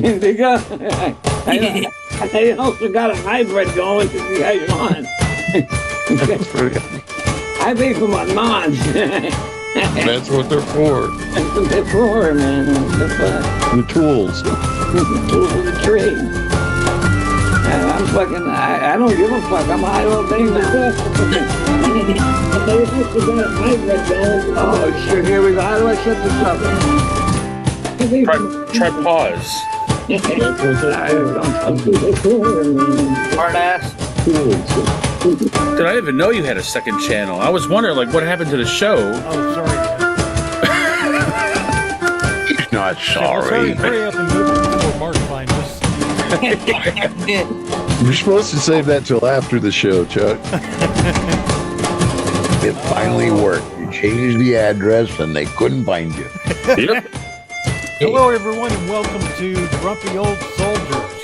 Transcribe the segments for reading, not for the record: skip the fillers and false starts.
Because I also got a hybrid going to see how you on. I pay for my mods. That's what they're for. That's what they're for, man. The tools. The tools of the trade. And I'm fucking, I don't give a fuck. I'm high all day myself. Oh, shit, here we go. How do I shut this up? Try pause. Hard ass. Dude, I didn't even know you had a second channel. I was wondering, like, what happened to the show? Oh, sorry. He's not sorry. Hurry up and move it before Mark finds us. You're supposed to save that till after the show, Chuck. It finally worked. You changed the address and they couldn't find you. Yep. Hello, everyone, and welcome to Grumpy Old Soldiers.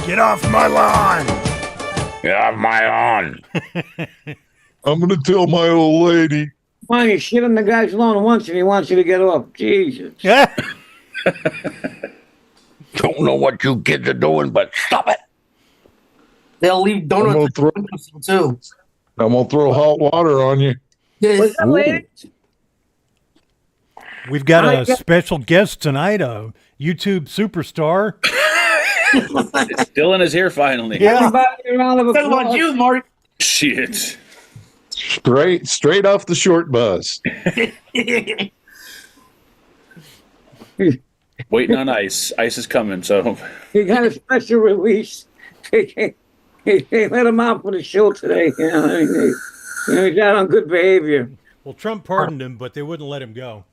Get off my lawn! Get off my lawn. I'm going to tell my old lady. Why you shit on the guy's lawn once and he wants you to get off? Jesus. Yeah. Don't know what you kids are doing, but stop it. They'll leave donuts too. I'm going to throw hot water on you. Was that lady? We've got a special guest tonight, a YouTube superstar. Dylan is here finally. Yeah. Everybody around Talking about you, Mark. Shit. Straight off the short bus. Waiting on ice. Ice is coming, so. He got a special release. They let him out for the show today. You know, I mean, he's out on good behavior. Well, Trump pardoned him, but they wouldn't let him go.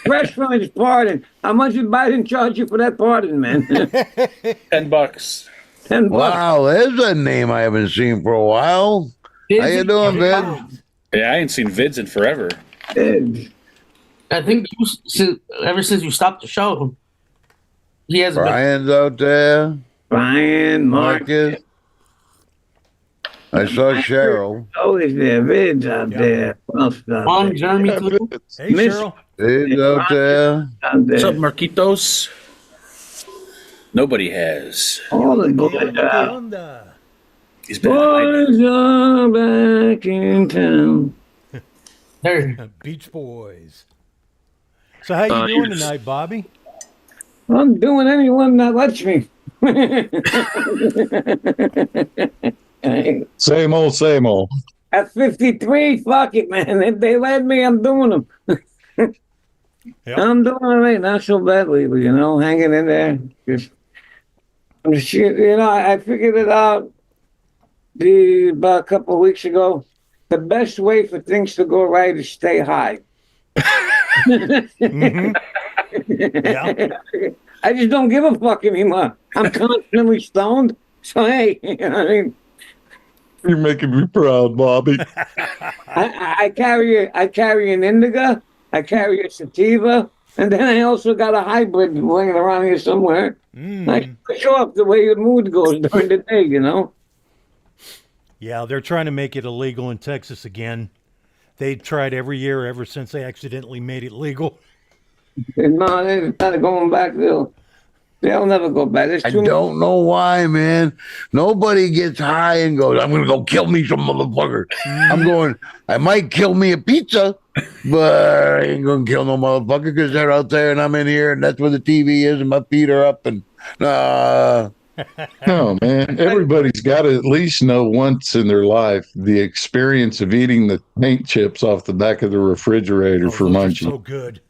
Fresh from his pardon. How much did Biden charge you for that pardon, man? $10. $10. Wow, there's a name I haven't seen for a while. How you doing, Vid? Yeah, I ain't seen vids in forever. I think ever since you stopped the show, he hasn't Brian's out there. Brian, Marcus. I saw Cheryl. Always there. Vid's out there. on Jeremy too. Hey, Cheryl. He's out there. What's up, Marquitos? Nobody has. All the boys He's been hiding. are back in town. There. Beach Boys. So how you doing tonight, Bobby? I'm doing anyone that lets me. Same old. At 53, fuck it, man. If they let me, I'm doing them. Yep. I'm doing all right, not so badly, but, you know, hanging in there. You know, I figured it out about a couple of weeks ago. The best way for things to go right is stay high. Mm-hmm. Yeah. I just don't give a fuck anymore. I'm constantly stoned. So, hey, you know what I mean? You're making me proud, Bobby. I carry an indica, I carry a sativa, and then I also got a hybrid laying around here somewhere. I show up the way your mood goes during the day, you know? Yeah, they're trying to make it illegal in Texas again. They tried every year ever since they accidentally made it legal. No, they're not going back. They'll never go back. I don't know why, man. Nobody gets high and goes, I'm going to go kill me some motherfucker. I'm going, I might kill me a pizza, but I ain't going to kill no motherfucker because they're out there and I'm in here and that's where the TV is and my feet are up and No, man. Everybody's got to at least know once in their life the experience of eating the paint chips off the back of the refrigerator for munching. So good.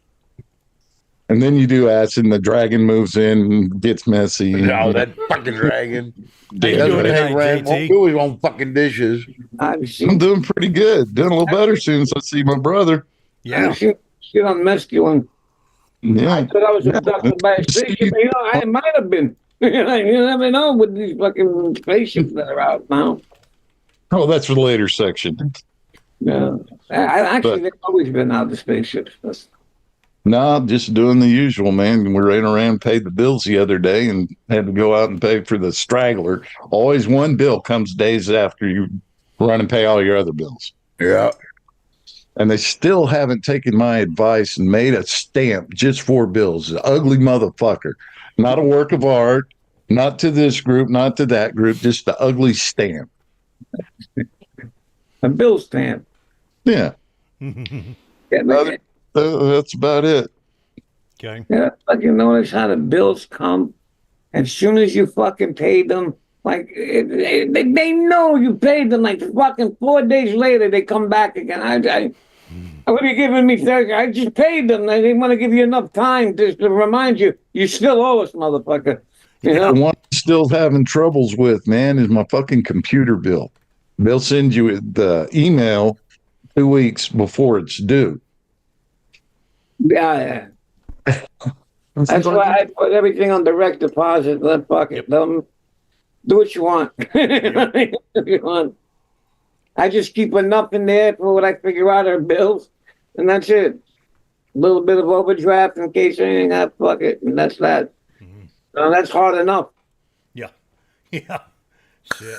And then you do acid, and the dragon moves in and gets messy. No, that fucking dragon. How you That's doing what tonight, Hank Rand won't JT? do his own fucking dishes. I'm doing pretty good. Doing a little better since I see my brother. Yeah. Shit on masculine. Yeah. I thought I was abducted by a spaceship. You know, I might have been. You never know with these fucking spaceships that are out now. Oh, that's for the later section. Yeah. Actually, they've always been out, the spaceships. No, just doing the usual, man. We ran around, paid the bills the other day, and had to go out and pay for the straggler. Always one bill comes days after you run and pay all your other bills. Yeah. And they still haven't taken my advice and made a stamp just for bills. An ugly motherfucker. Not a work of art, not to this group, not to that group, just the ugly stamp. A bill stamp. Yeah. Yeah, but, That's about it. Okay. yeah, fucking notice how the bills come. As soon as you fucking paid them, like they know you paid them. Like fucking 4 days later, they come back again. What are you giving me? I just paid them. They didn't want to give you enough time to remind you. You still owe us, motherfucker. You know? The one I'm still having troubles with, man, is my fucking computer bill. They'll send you the email 2 weeks before it's due. Yeah. That's why I put everything on direct deposit. Let fucking them do what you want. If you want. I just keep enough in there for what I figure out are bills, and that's it. A little bit of overdraft in case anything. Fuck it, and that's that. That's hard enough. Yeah. Yeah. Shit.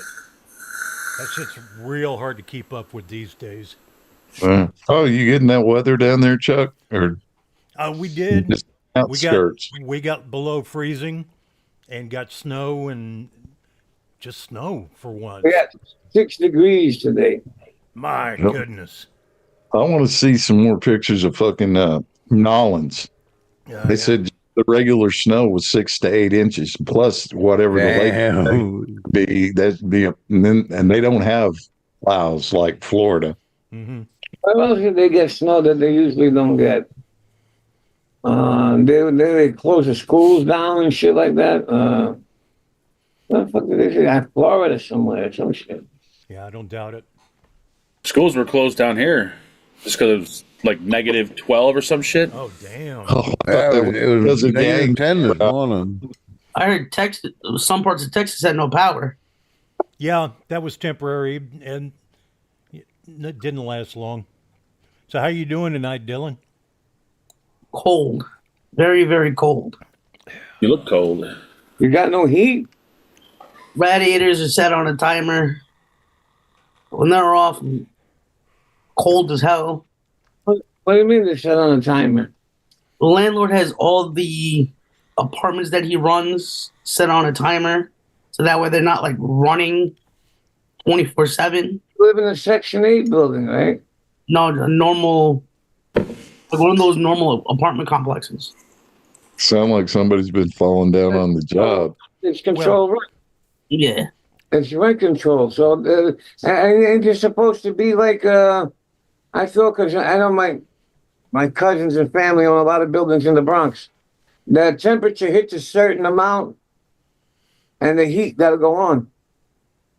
That shit's real hard to keep up with these days. Oh, you getting that weather down there, Chuck? Or We did. just outskirts? We got below freezing and got snow and just snow for once. We got 6 degrees today. My Nope. goodness. I want to see some more pictures of fucking Nolans. They said the regular snow was 6 to 8 inches plus whatever the lake Damn. be. That'd be and they don't have plows like Florida. Mm-hmm. What else did they get snow that they usually don't get? They close the schools down and shit like that. What the fuck did they say? Florida somewhere, some shit. Yeah, I don't doubt it. Schools were closed down here just because it was like negative 12 or some shit. Oh, damn. Oh, Yeah, it was because of negative gang. 10 this morning. I heard Texas. Some parts of Texas had no power. Yeah, that was temporary and it didn't last long. So how you doing tonight, Dylan? Cold, very very cold. You look cold. You got no heat? Radiators are set on a timer. When they're off, cold as hell. What do you mean they set on a timer? The landlord has all the apartments that he runs set on a timer, so that way they're not like running 24/7. You live in a Section 8 building, right? No, a normal, like one of those normal apartment complexes. Sound like somebody's been falling down on the job. It's controlled rent. Yeah. It's rent control. So and you're supposed to be like, I feel, because I know my cousins and family own a lot of buildings in the Bronx. The temperature hits a certain amount, and the heat got to go on.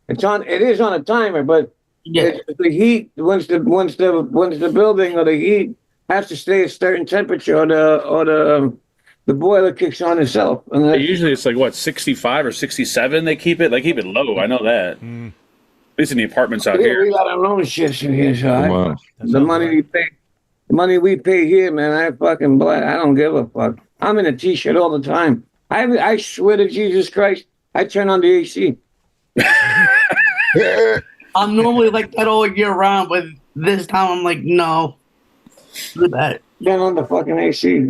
It is on a timer, but Yeah. the heat once the building or the heat has to stay a certain temperature, or the boiler kicks on itself. And Usually it's like what, 65 or 67 they keep it? They keep it low. I know that. At least in the apartments out we here. got our own shit in here, so Come on. the money we pay here, man, I don't give a fuck. I'm in a t-shirt all the time. I swear to Jesus Christ, I turn on the AC. I'm normally like that all year round, but this time I'm like, no. Look at that. Turn on the fucking AC.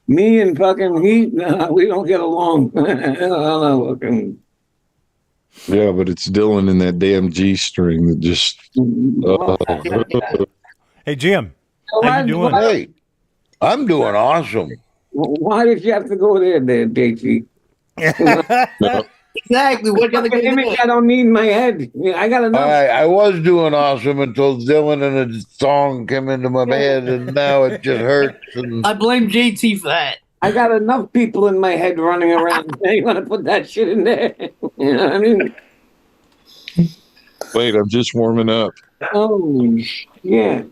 Me and fucking heat, we don't get along. I don't know, fucking. Yeah, but it's Dylan in that damn G string that just. Hey, Jim. How you doing? Hey, I'm doing awesome. Why did you have to go there, JT? Exactly. What the other The guy image did? I don't need in my head. I got enough. I was doing awesome until Dylan and a song came into my head, and now it just hurts. And I blame JT for that. I got enough people in my head running around. You want to put that shit in there? You know what I mean? Wait, I'm just warming up. Oh, shit.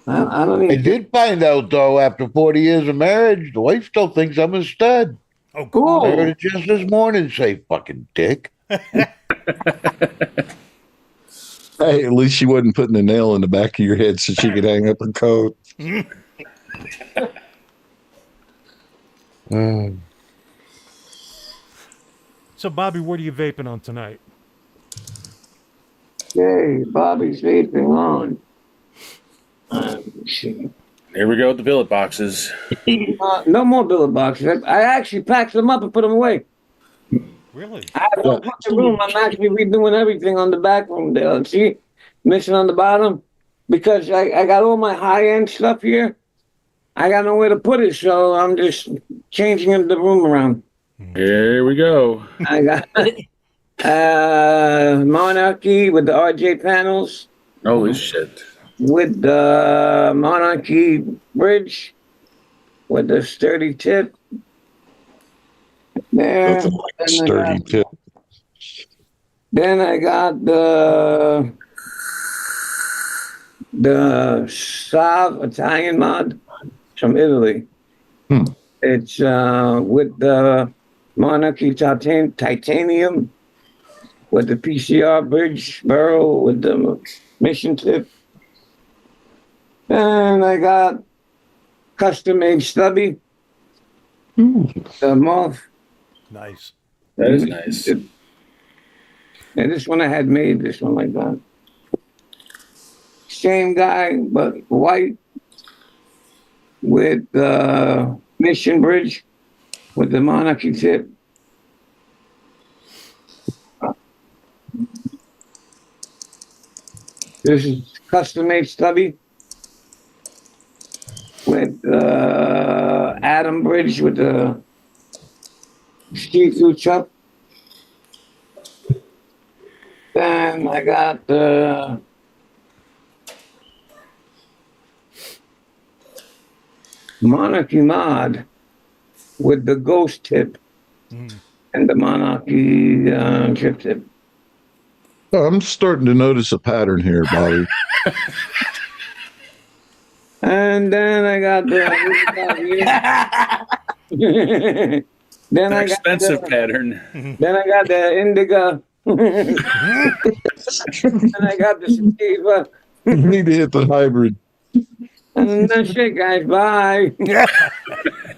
I don't I even. did find out, though, after 40 years of marriage, the wife still thinks I'm a stud. Oh, Cool. I heard it just this morning say, fucking dick. Hey, at least she wasn't putting a nail in the back of your head so she could hang up her coat. So, Bobby, what are you vaping on tonight? Okay, Bobby's vaping on. Let me see. Here we go with the billet boxes. No more billet boxes. I actually packed them up and put them away. Really? I have a bunch of room. I'm actually redoing everything on the back room there. See, missing on the bottom, because I got all my high end stuff here. I got nowhere to put it, so I'm just changing the room around. Here we go. I got Monarchy with the RJ panels, Holy shit. with the Monarchy bridge, with the sturdy tip. There. That's a sturdy tip. Then I got the Sav Italian mod from Italy. It's with the Monarchy titanium, with the PCR bridge barrel, with the mission tip. And I got custom made stubby. The moth. Nice. That is nice. And this one I had made, this one like that. Same guy, but white, with the mission bridge, with the Monarchy tip. This is custom made stubby, with the Atom bridge, with the see-through chuck. Then I got the Monarchy mod with the GOS tip and the Monarchy chip tip. Oh, I'm starting to notice a pattern here, Bobby. And then I got the then An I got expensive pattern. Then I got the indigo. Then I got the sativa. You need to hit the hybrid. And that's it, guys. Bye.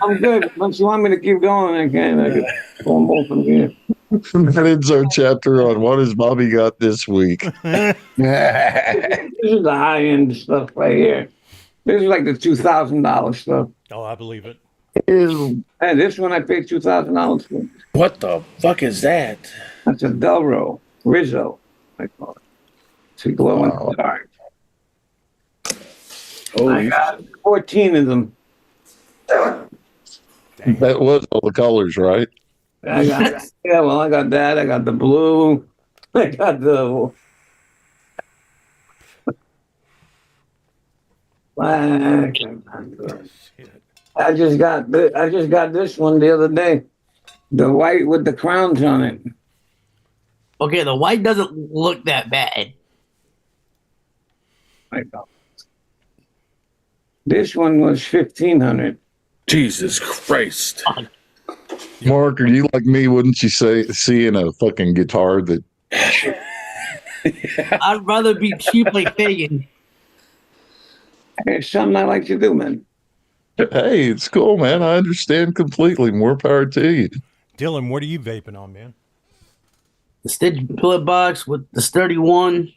I'm good. Unless you want me to keep going, I can. I can go on both from here. That ends our chapter on what has Bobby got this week. This is the high end stuff right here. This is like the $2,000 stuff. Oh, I believe it. And this one I paid $2,000 for. What the fuck is that? That's a Delro Rizzo, I call it. To glow in the dark. I Holy got 14 of them. That was all the colors, right? I got I got that. I got the blue. I got the black. I just got this one the other day. The white with the crowns on it. Okay, the white doesn't look that bad. This one was 1,500. Jesus Christ. Mark, are you like me? Wouldn't you say seeing a fucking guitar that I'd rather be cheap like Fagan. It's something I like to do, man. hey, it's cool, man. I understand completely. More power to you. Dylan, what are you vaping on, man? The Stitch billet box with the sturdy one.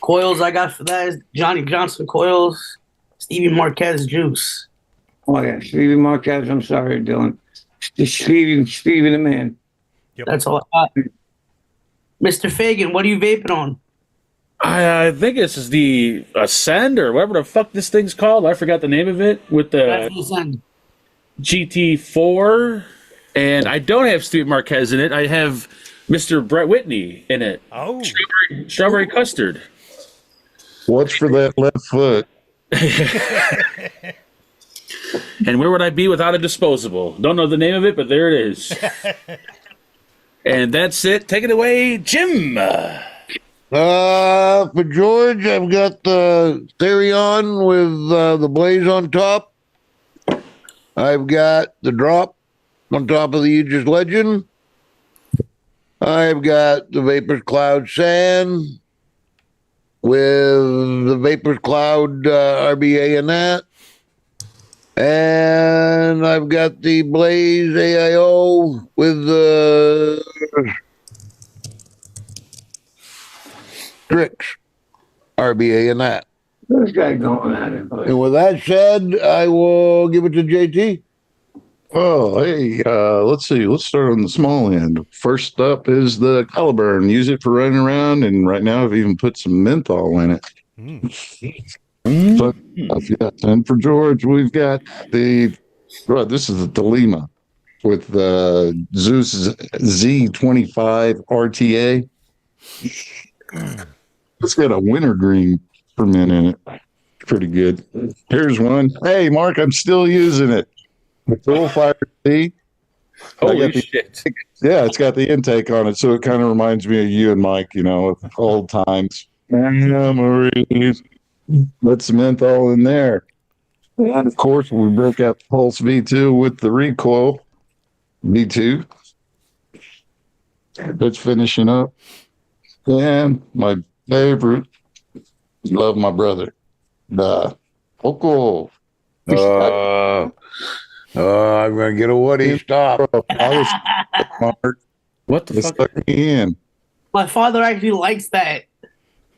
Coils I got for that is Johnny Johnson coils. Stevie Marquez juice. Oh yeah, Stevie Marquez. I'm sorry, Dylan. Stevie the man. Yep. That's all I got. Mr. Fagan, what are you vaping on? I think this is the Ascend or whatever the fuck this thing's called. I forgot the name of it. With the GT4. And I don't have Steve Marquez in it. I have Mr. Brett Whitney in it. Oh. Strawberry custard. Watch for that left foot. And where would I be without a disposable? Don't know the name of it, but there it is. And that's it. Take it away, Jim. For George, I've got the Therion with the blaze on top. I've got the drop on top of the Aegis Legend. I've got the Vapors Cloud Sand with the Vapors Cloud RBA in that. And I've got the Blaze AIO with the Strix, RBA, and that. This guy going at it. But And with that said, I will give it to JT. Oh, hey, let's see. Let's start on the small end. First up is the Caliburn. Use it for running around, and right now I've even put some menthol in it. So, and for George, we've got this is the Thelema with the Zeus Z25 RTA. It's got a wintergreen ferment in it. Pretty good. Here's one. Hey, Mark, I'm still using it. The Full Fire C. Holy shit. Yeah, it's got the intake on it, so it kind of reminds me of you and Mike, old times. Memories. Put some menthol in there. And of course, we broke out Pulse V2 with the recoil V2. That's finishing up. And my favorite, love my brother, the Focal. I'm going to get a Woody. Stop. I was smart. What the It fuck? stuck me in. My father actually likes that.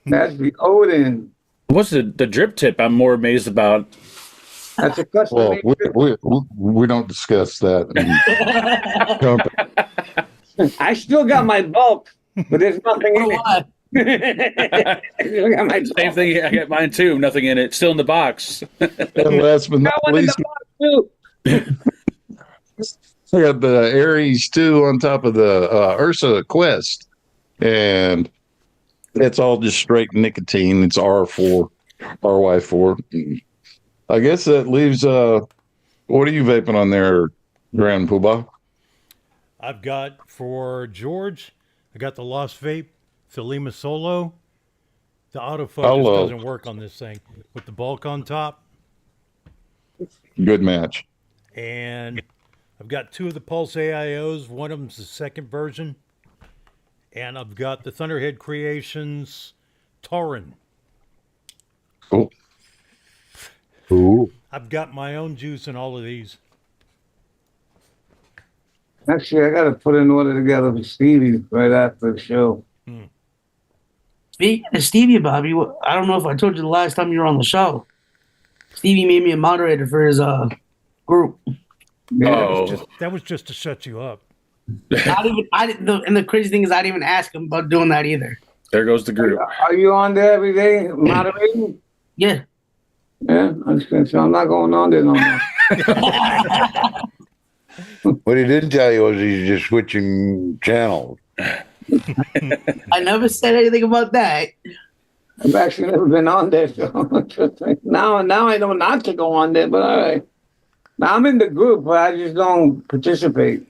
that's the Odin. What's the drip tip I'm more amazed about? That's a custom. Well, made we don't discuss that. I still got my bulk, but there's nothing in it. What? I still got my Same bulk. thing. I got mine too. Nothing in it. Still in the box. And last but not Got one in least, the box too. I got the Aries 2 on top of the Ursa Quest. And it's all just straight nicotine. It's R4, RY4. I guess that leaves, what are you vaping on there, Grand Poobah? I've got for George, I got the Lost Vape, Thelema Solo. The autofocus Hello. doesn't work on this thing with the bulk on top. Good match. And I've got two of the Pulse AIOs. One of them's the second version. And I've got the Thunderhead Creations Tauren. Cool. Ooh. I've got my own juice in all of these. Actually, I got to put an order together for Stevie right after the show. Speaking of Stevie, Bobby, I don't know if I told you the last time you were on the show. Stevie made me a moderator for his group. Yeah. Oh, That was just to shut you up. And the crazy thing is, I didn't even ask him about doing that either. there goes the group. Are you on there every day moderating? Yeah. Yeah, I'm not going on there no more. What he didn't tell you was he's just switching channels. I never said anything about that. I've actually never been on there, so now I know not to go on there. But all right, now I'm in the group, but I just don't participate.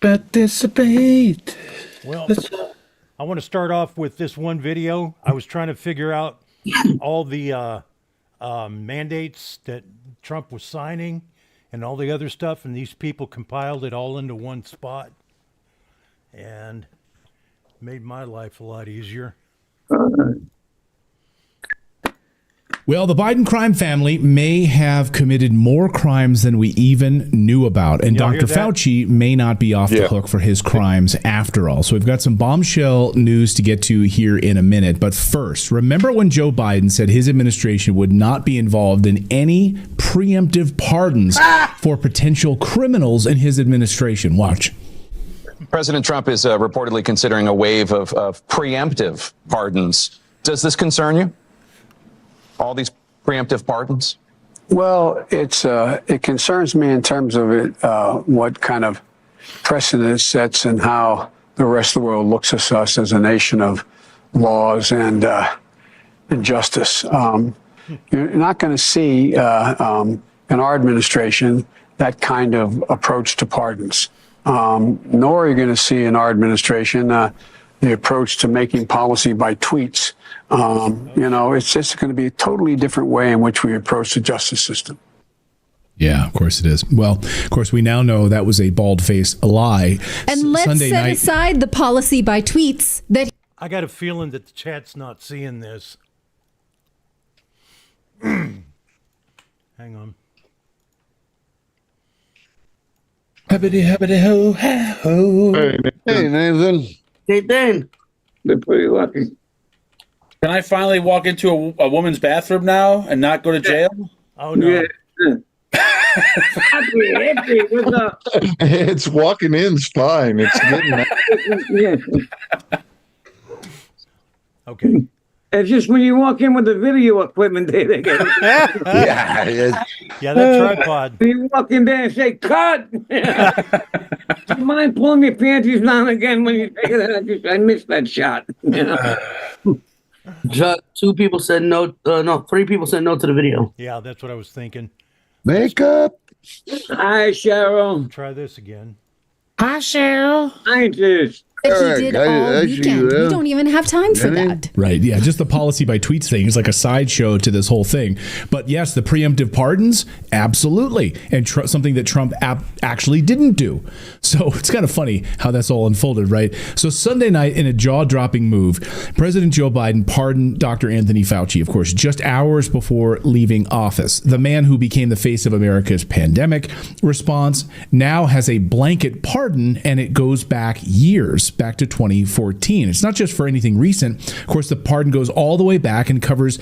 Participate. Well, I want to start off with this one video. I was trying to figure out all the mandates that Trump was signing and all the other stuff, and these people compiled it all into one spot and made my life a lot easier. Well, the Biden crime family may have committed more crimes than we even knew about. And Y'all Dr. hear that? Fauci may not be off the hook for his crimes after all. So we've got some bombshell news to get to here in a minute. But first, remember when Joe Biden said his administration would not be involved in any preemptive pardons for potential criminals in his administration? Watch. President Trump is reportedly considering a wave of preemptive pardons. Does this concern you? All these preemptive pardons? Well, it concerns me in terms of what kind of precedent it sets and how the rest of the world looks at us as a nation of laws and justice. You're not going to see in our administration that kind of approach to pardons, nor are you going to see in our administration the approach to making policy by tweets. It's just going to be a totally different way in which we approach the justice system. Yeah, of course it is. Well, of course, we now know that was a bald-faced lie. And let's Sunday set night, aside the policy by tweets that I got a feeling that the chat's not seeing this. Hang on. Happity, happity, ho, ha, ho. Hey, Hey, Nathan. Hey, Ben. They're pretty lucky. Can I finally walk into a woman's bathroom now and not go to jail? Oh no. Yeah. Happy, what's up? It's walking in's fine. It's getting out. Yeah. Okay. It's just when you walk in with the video equipment, they get it. Yeah, Yeah, that tripod. When you walk in there and say, cut! Do you mind pulling your panties down again when you take it? I missed that shot. You know? Just 2 people said no. No, 3 people said no to the video. Yeah, that's what I was thinking. makeup. Hi, Cheryl. Try this again. Hi, Cheryl. Scientist. That All he right, did I all see weekend. you there. We don't even have time for Jenny? that. Right. Yeah. Just the policy by tweets thing is like a sideshow to this whole thing. But yes, the preemptive pardons, absolutely. And something that Trump actually didn't do. So it's kind of funny how that's all unfolded, right? So Sunday night, in a jaw-dropping move, President Joe Biden pardoned Dr. Anthony Fauci, of course, just hours before leaving office. The man who became the face of America's pandemic response now has a blanket pardon, and it goes back years, back to 2014. It's not just for anything recent. Of course, the pardon goes all the way back and covers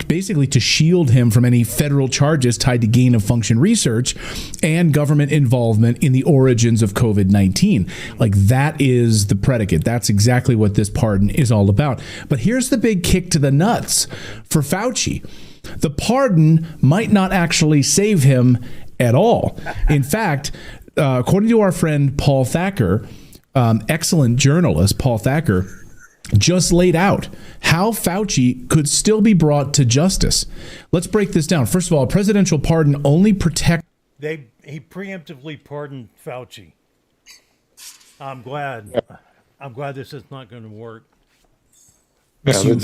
basically to shield him from any federal charges tied to gain of function research and government involvement in the origins of COVID-19. Like, that is the predicate. That's exactly what this pardon is all about. But here's the big kick to the nuts for Fauci. The pardon might not actually save him at all. In fact, according to our friend Paul Thacker, excellent journalist Paul Thacker just laid out how Fauci could still be brought to justice. Let's break this down. First of all, a presidential pardon only protects. He preemptively pardoned Fauci. I'm glad. I'm glad this is not going to work. Yeah, you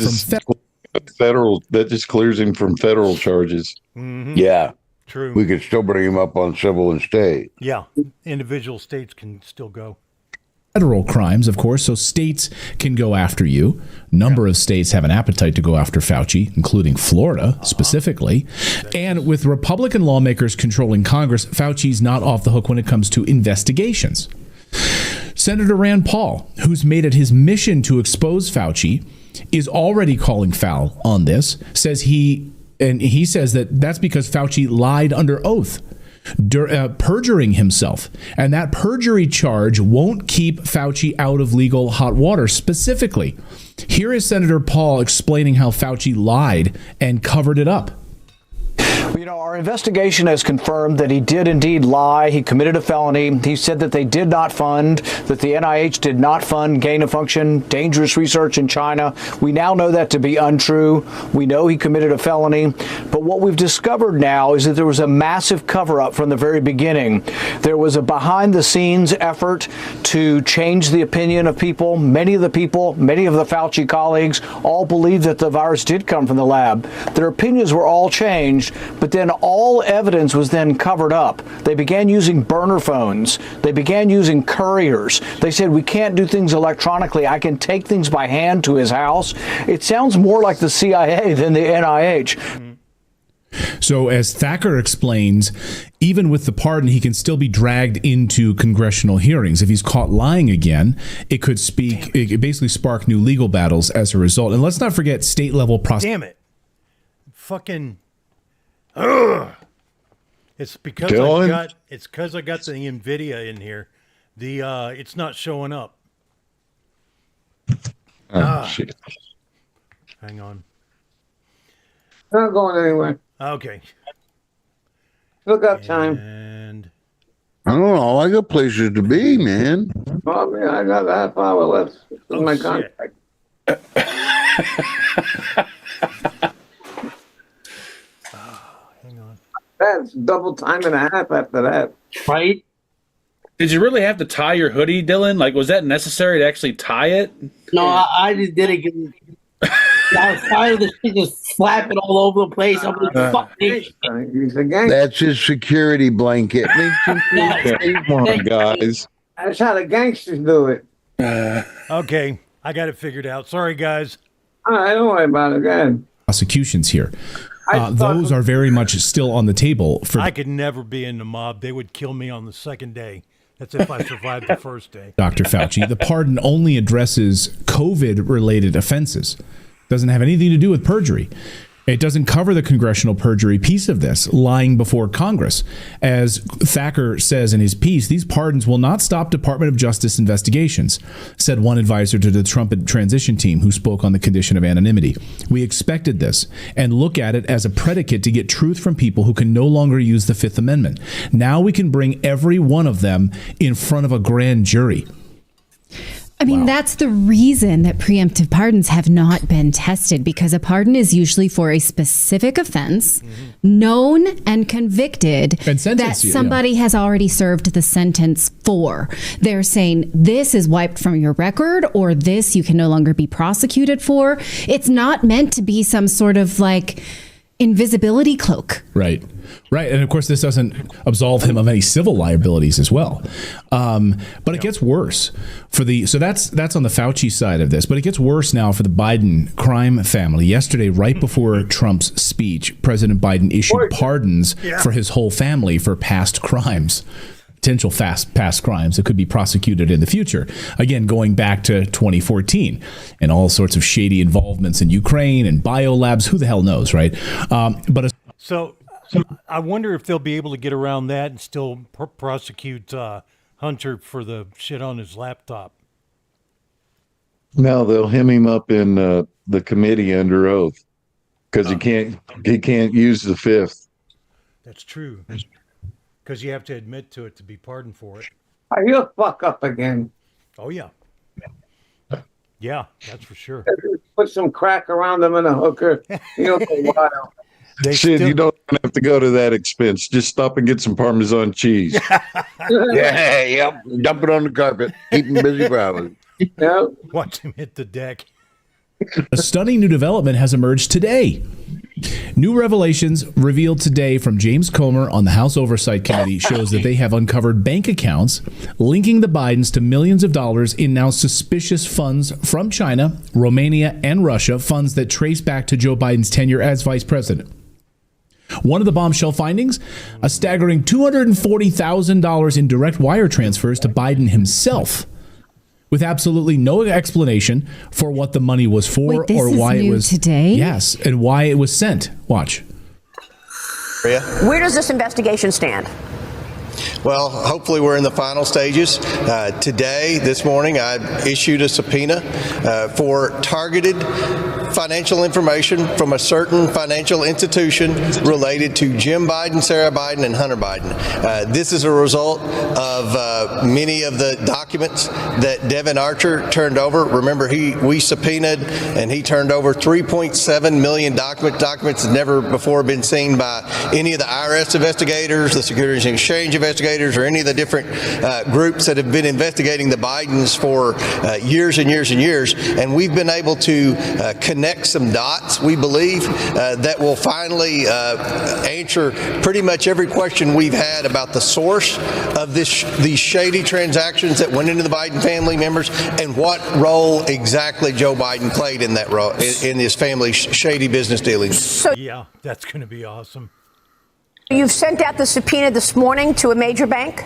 federal. That just clears him from federal charges. Mm-hmm. Yeah. True. We could still bring him up on civil and state. Yeah. Individual states can still go. Federal crimes, of course, so states can go after you. Number of states have an appetite to go after Fauci, including Florida specifically. And with Republican lawmakers controlling Congress, Fauci's not off the hook when it comes to investigations. Senator Rand Paul, who's made it his mission to expose Fauci, is already calling foul on this. He says that that's because Fauci lied under oath, perjuring himself. And that perjury charge won't keep Fauci out of legal hot water. Specifically, here is Senator Paul explaining how Fauci lied and covered it up. You know, our investigation has confirmed that he did indeed lie. He committed a felony. He said that they did not fund, that the NIH did not fund gain-of-function, dangerous research in China. We now know that to be untrue. We know he committed a felony. But what we've discovered now is that there was a massive cover-up from the very beginning. There was a behind-the-scenes effort to change the opinion of people. Many of the Fauci colleagues all believed that the virus did come from the lab. Their opinions were all changed. But then all evidence was then covered up. They began using burner phones. They began using couriers. They said, we can't do things electronically. I can take things by hand to his house. It sounds more like the CIA than the NIH. So as Thacker explains, even with the pardon, he can still be dragged into congressional hearings. If he's caught lying again, it could basically spark new legal battles as a result. And let's not forget state-level Damn it. Fucking... Ugh. It's because I got the NVIDIA in here. It's not showing up. Shit. Hang on. Not going anywhere. Okay. Still got time. And I don't know. I got places to be, man. Well, I got a half hour left. This is my shit. contract. hang on. That's double time and a half after that. Right? Did you really have to tie your hoodie, Dylan? Like, was that necessary to actually tie it? No, I just did it. I was tired of this shit just flapping all over the place. I'm like, fuck this shit. He's a gangster. That's his security blanket. Come on, guys. That's how the gangsters do it. Okay, I got it figured out. Sorry, guys. All right, don't worry about it. Go ahead. prosecutions here. Those are very much still on the table. I could never be in the mob. They would kill me on the second day. That's if I survived the first day. Dr. Fauci. The pardon only addresses COVID-related offenses. Doesn't have anything to do with perjury. It doesn't cover the congressional perjury piece of this, lying before Congress. As Thacker says in his piece, these pardons will not stop Department of Justice investigations, said one advisor to the Trump transition team who spoke on the condition of anonymity. We expected this and look at it as a predicate to get truth from people who can no longer use the Fifth Amendment. Now we can bring every one of them in front of a grand jury. I mean, that's the reason that preemptive pardons have not been tested, because a pardon is usually for a specific offense, known and convicted, and that somebody has already served the sentence for. They're saying this is wiped from your record, or this you can no longer be prosecuted for. It's not meant to be some sort of like invisibility cloak. Right. And of course, this doesn't absolve him of any civil liabilities as well. But it gets worse so that's on the Fauci side of this. But it gets worse now for the Biden crime family. Yesterday, right before Trump's speech, President Biden issued pardons for his whole family for past crimes. Potential past crimes that could be prosecuted in the future. Again, going back to 2014 and all sorts of shady involvements in Ukraine and biolabs. Who the hell knows, right? So I wonder if they'll be able to get around that and still prosecute Hunter for the shit on his laptop. No, they'll hem him up in the committee under oath because he can't use the Fifth. That's true. Because you have to admit to it to be pardoned for it. You'll fuck up again. Oh, yeah. Yeah, that's for sure. Put some crack around them in a hooker. You'll go wild. You don't have to go to that expense. Just stop and get some Parmesan cheese. Yep. Dump it on the carpet. Keep him busy probably. Yep. Watch him hit the deck. A stunning new development has emerged today. New revelations revealed today from James Comer on the House Oversight Committee shows that they have uncovered bank accounts linking the Bidens to millions of dollars in now suspicious funds from China, Romania, and Russia, funds that trace back to Joe Biden's tenure as vice president. One of the bombshell findings, a staggering $240,000 in direct wire transfers to Biden himself, with absolutely no explanation for what the money was for. Wait, or why is new it was today. Yes, and why it was sent. Watch. Where does this investigation stand? Well, hopefully we're in the final stages. Today, this morning, I issued a subpoena for targeted financial information from a certain financial institution related to Jim Biden, Sarah Biden, and Hunter Biden. This is a result of many of the documents that Devin Archer turned over. Remember, we subpoenaed and he turned over 3.7 million documents that never before been seen by any of the IRS investigators, the Securities and Exchange investigators, or any of the different groups that have been investigating the Bidens for years and years and years. And we've been able to connect some dots, we believe, that will finally answer pretty much every question we've had about the source of these shady transactions that went into the Biden family members and what role exactly Joe Biden played in that role in his family's shady business dealings. Yeah, that's going to be awesome. You've sent out the subpoena this morning to a major bank?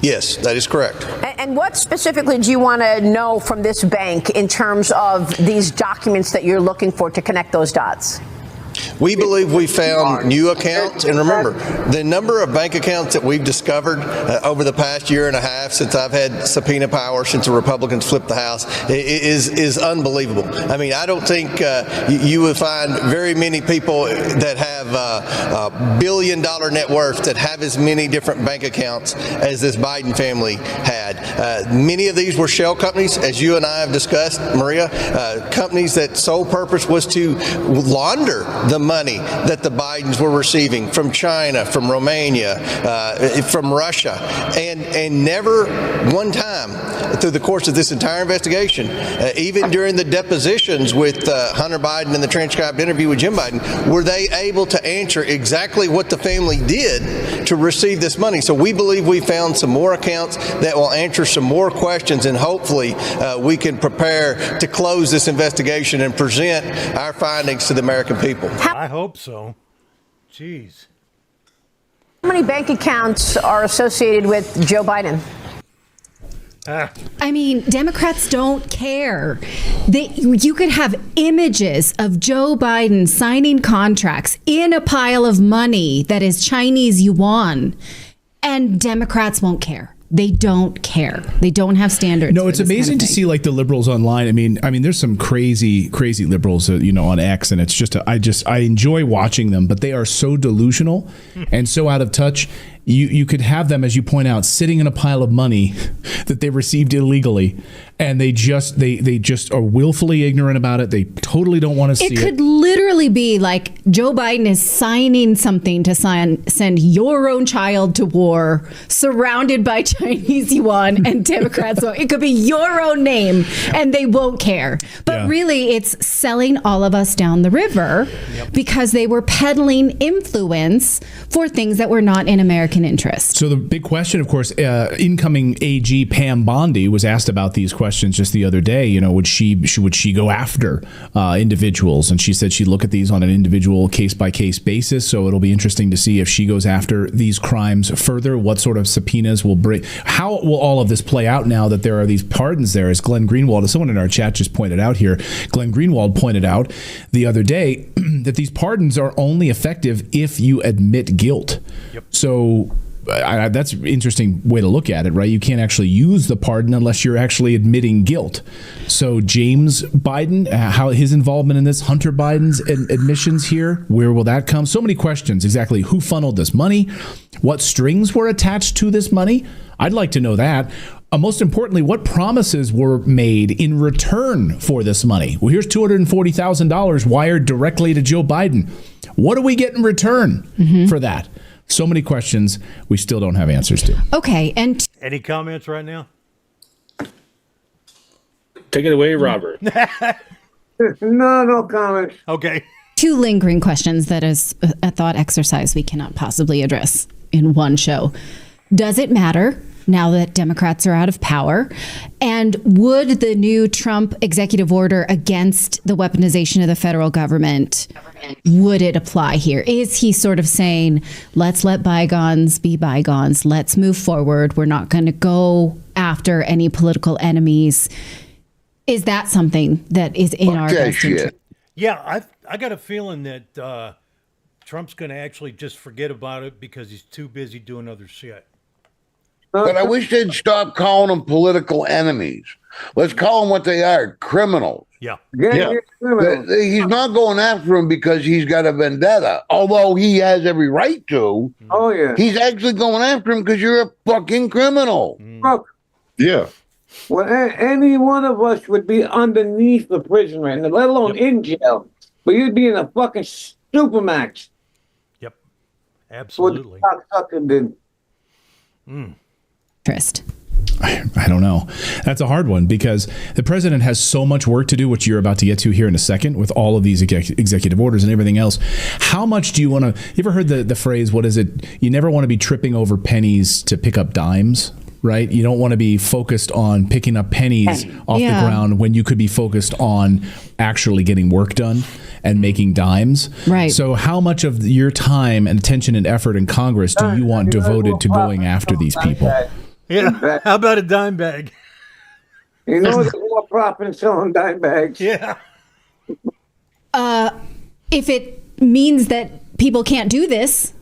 Yes, that is correct. And what specifically do you want to know from this bank in terms of these documents that you're looking for to connect those dots? We believe we found new accounts, and remember, the number of bank accounts that we've discovered over the past year and a half since I've had subpoena power, since the Republicans flipped the House, is unbelievable. I mean, I don't think you would find very many people that have a billion-dollar net worth that have as many different bank accounts as this Biden family had. Many of these were shell companies, as you and I have discussed, Maria, companies that sole purpose was to launder the money that the Bidens were receiving from China, from Romania, from Russia, and never one time through the course of this entire investigation, even during the depositions with Hunter Biden and the transcribed interview with Jim Biden, were they able to answer exactly what the family did to receive this money. So we believe we found some more accounts that will answer some more questions, and hopefully we can prepare to close this investigation and present our findings to the American people. I hope so. Jeez. How many bank accounts are associated with Joe Biden? I mean, Democrats don't care. You could have images of Joe Biden signing contracts in a pile of money that is Chinese yuan, and Democrats won't care. They don't care. They don't have standards. No, it's amazing to see like the liberals online. I mean, there's some crazy liberals, on X, and it's just I enjoy watching them, but they are so delusional and so out of touch. You could have them, as you point out, sitting in a pile of money that they received illegally, and they just are willfully ignorant about it. They totally don't want to see it. It could literally be like Joe Biden is signing something to send your own child to war, surrounded by Chinese yuan, and Democrats won't. It could be your own name, and they won't care. But really, it's selling all of us down the river because they were peddling influence for things that were not in American interest. So the big question, of course, incoming AG Pam Bondi was asked about these questions just the other day. Would she go after individuals? And she said she'd look at these on an individual case-by-case basis. So it'll be interesting to see if she goes after these crimes further, what sort of subpoenas will bring. How will all of this play out now that there are these pardons there? As Glenn Greenwald, as someone in our chat just pointed out here, Glenn Greenwald pointed out the other day that these pardons are only effective if you admit guilt. So that's an interesting way to look at it, right? You can't actually use the pardon unless you're actually admitting guilt. So James Biden, how his involvement in this, Hunter Biden's admissions here, where will that come? So many questions. Exactly who funneled this money? What strings were attached to this money? I'd like to know that. Most importantly, what promises were made in return for this money? Well, here's $240,000 wired directly to Joe Biden. What do we get in return for that? So many questions we still don't have answers to. Okay, and any comments right now? Take it away, Robert. No comments. Okay. two lingering questions that is a thought exercise we cannot possibly address in one show. Does it matter now that Democrats are out of power? And would the new Trump executive order against the weaponization of the federal government, would it apply here? Is he sort of saying, let's let bygones be bygones. Let's move forward. We're not going to go after any political enemies. Is that something that is in our best interest? Yeah, I got a feeling that Trump's going to actually just forget about it because he's too busy doing other shit. But I wish they'd stop calling them political enemies. Let's call them what they are, criminals. Yeah. He's not going after him because he's got a vendetta, although he has every right to. Oh, yeah. He's actually going after him because you're a fucking criminal. Look, Yeah. well, any one of us would be underneath the prison right now, let alone in jail. But you'd be in a fucking supermax. Yep. Absolutely. What the cocksucker did. Interest. I don't know. That's a hard one because the president has so much work to do, which you're about to get to here in a second, with all of these executive orders and everything else. How much do you want to? You ever heard the phrase, what is it? You never want to be tripping over pennies to pick up dimes, right? You don't want to be focused on picking up pennies off the ground when you could be focused on actually getting work done and making dimes. Right. So how much of your time and attention and effort in Congress do you want devoted to going after these people? Yeah. How about a dime bag? You know, there's more profit in selling dime bags. Yeah. If it means that people can't do this,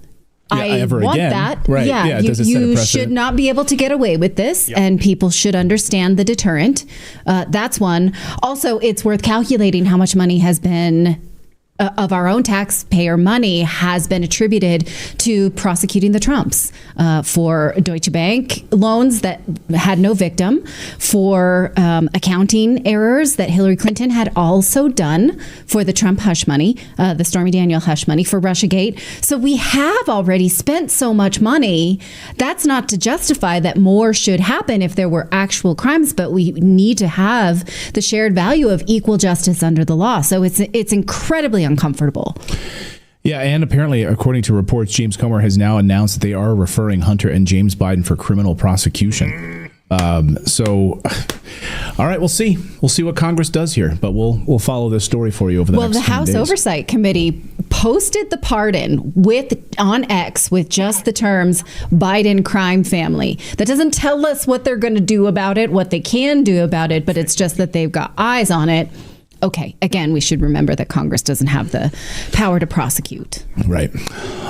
I want that. Right. Yeah, does it set a you precedent? should not be able to get away with this, and people should understand the deterrent. That's one. Also, it's worth calculating how much money has been of our own taxpayer money has been attributed to prosecuting the Trumps for Deutsche Bank loans that had no victim, for accounting errors that Hillary Clinton had also done for the Trump hush money, the Stormy Daniels hush money, for Russiagate. So we have already spent so much money. That's not to justify that more should happen if there were actual crimes, but we need to have the shared value of equal justice under the law. So it's incredibly uncomfortable. Yeah, and apparently, according to reports, James Comer has now announced that they are referring Hunter and James Biden for criminal prosecution. So, all right, we'll see. We'll see what Congress does here, but we'll follow this story for you over the next 10 days. Well, the House Oversight Committee posted the pardon on X with just the terms Biden crime family. That doesn't tell us what they're going to do about it, what they can do about it, but it's just that they've got eyes on it. Okay, again, we should remember that Congress doesn't have the power to prosecute. Right.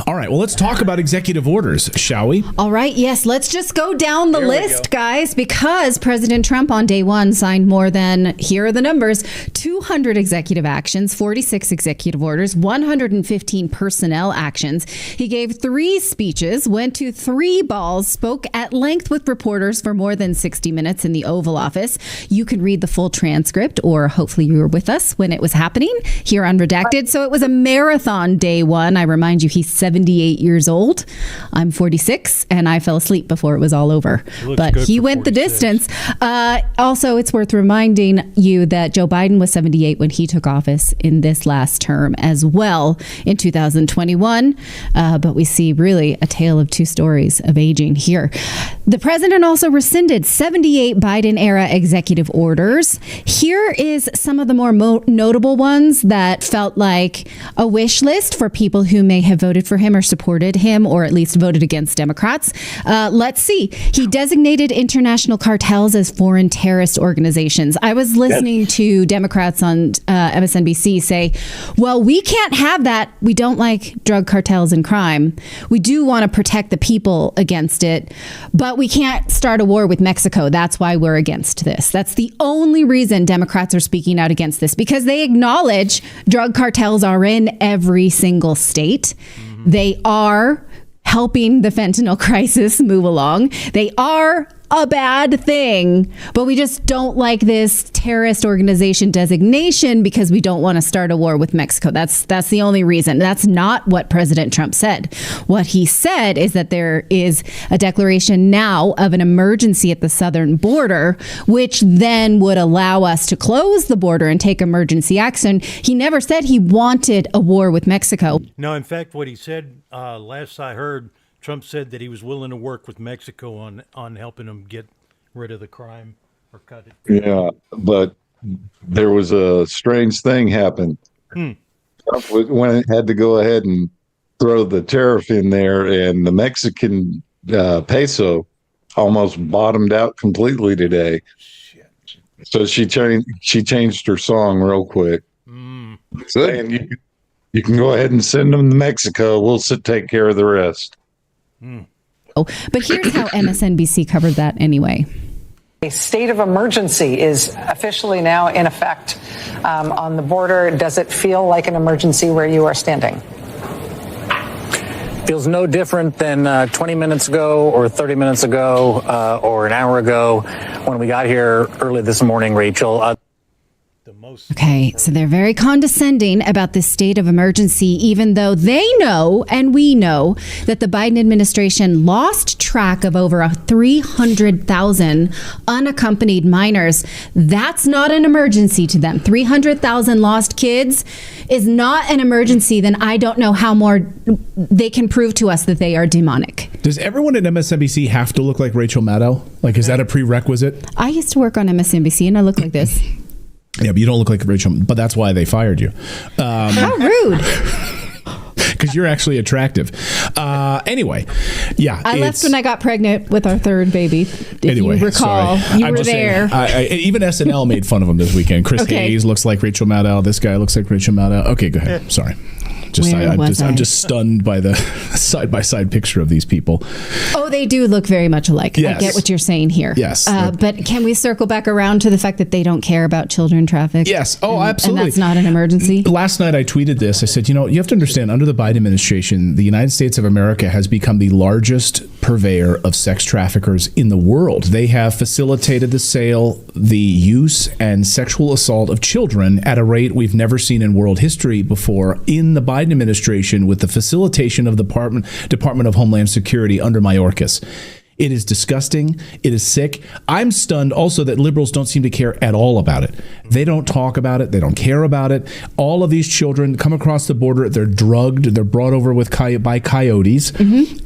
All right, well, let's talk about executive orders, shall we? All right, yes, let's just go down the list, guys, because President Trump on day one signed more than, here are the numbers, 200 executive actions, 46 executive orders, 115 personnel actions. He gave 3 speeches, went to 3 balls, spoke at length with reporters for more than 60 minutes in the Oval Office. You can read the full transcript, or hopefully you were with us when it was happening here on Redacted. So it was a marathon day one. I remind you, he's 78 years old. I'm 46, and I fell asleep before it was all over. But he went the distance. Also, it's worth reminding you that Joe Biden was 78 when he took office in this last term as well in 2021. But we see really a tale of 2 stories of aging here. The president also rescinded 78 Biden-era executive orders. Here is some of the more notable ones that felt like a wish list for people who may have voted for him or supported him, or at least voted against Democrats. Let's see. He designated international cartels as foreign terrorist organizations. I was listening to Democrats on MSNBC say, well, we can't have that. We don't like drug cartels and crime. We do want to protect the people against it, but we can't start a war with Mexico. That's why we're against this. That's the only reason Democrats are speaking out against this, because they acknowledge drug cartels are in every single state. They are helping the fentanyl crisis move along. They are a bad thing, but we just don't like this terrorist organization designation because we don't want to start a war with Mexico. That's the only reason. That's not what President Trump said. What he said is that there is a declaration now of an emergency at the southern border, which then would allow us to close the border and take emergency action. He never said he wanted a war with Mexico. No, in fact, what he said, last I heard, Trump said that he was willing to work with Mexico on helping them get rid of the crime or cut it. Yeah, but there was a strange thing happened. Trump had to go ahead and throw the tariff in there, and the Mexican peso almost bottomed out completely today. Shit. So she changed her song real quick. Saying you can go ahead and send them to Mexico. We'll take care of the rest. But here's how MSNBC covered that anyway. A state of emergency is officially now in effect on the border. Does it feel like an emergency where you are standing? Feels no different than 20 minutes ago or 30 minutes ago or an hour ago when we got here early this morning, Rachel. Okay, so they're very condescending about this state of emergency, even though they know and we know that the Biden administration lost track of over 300,000 unaccompanied minors. That's not an emergency to them. 300,000 lost kids is not an emergency. Then I don't know how more they can prove to us that they are demonic. Does everyone at MSNBC have to look like Rachel Maddow? Like, is that a prerequisite? I used to work on MSNBC and I look like this. Yeah, but you don't look like Rachel, but that's why they fired you. How rude. Because you're actually attractive. Anyway, yeah. I left when I got pregnant with our 3rd baby. If you recall, you were there. Even SNL made fun of him this weekend. Chris Hayes looks like Rachel Maddow. This guy looks like Rachel Maddow. Okay, go ahead. Sorry. I'm just stunned by the side-by-side picture of these people. Oh, they do look very much alike. Yes. I get what you're saying here. Yes. But can we circle back around to the fact that they don't care about children trafficked? Yes. Oh, absolutely. And that's not an emergency? Last night I tweeted this. I said, you have to understand, under the Biden administration, the United States of America has become the largest purveyor of sex traffickers in the world. They have facilitated the sale, the use, and sexual assault of children at a rate we've never seen in world history before in the Biden administration, with the facilitation of the Department of Homeland Security under Mayorkas. It is disgusting. It is sick. I'm stunned also that liberals don't seem to care at all about it. They don't talk about it. They don't care about it. All of these children come across the border. They're drugged. They're brought over by coyotes,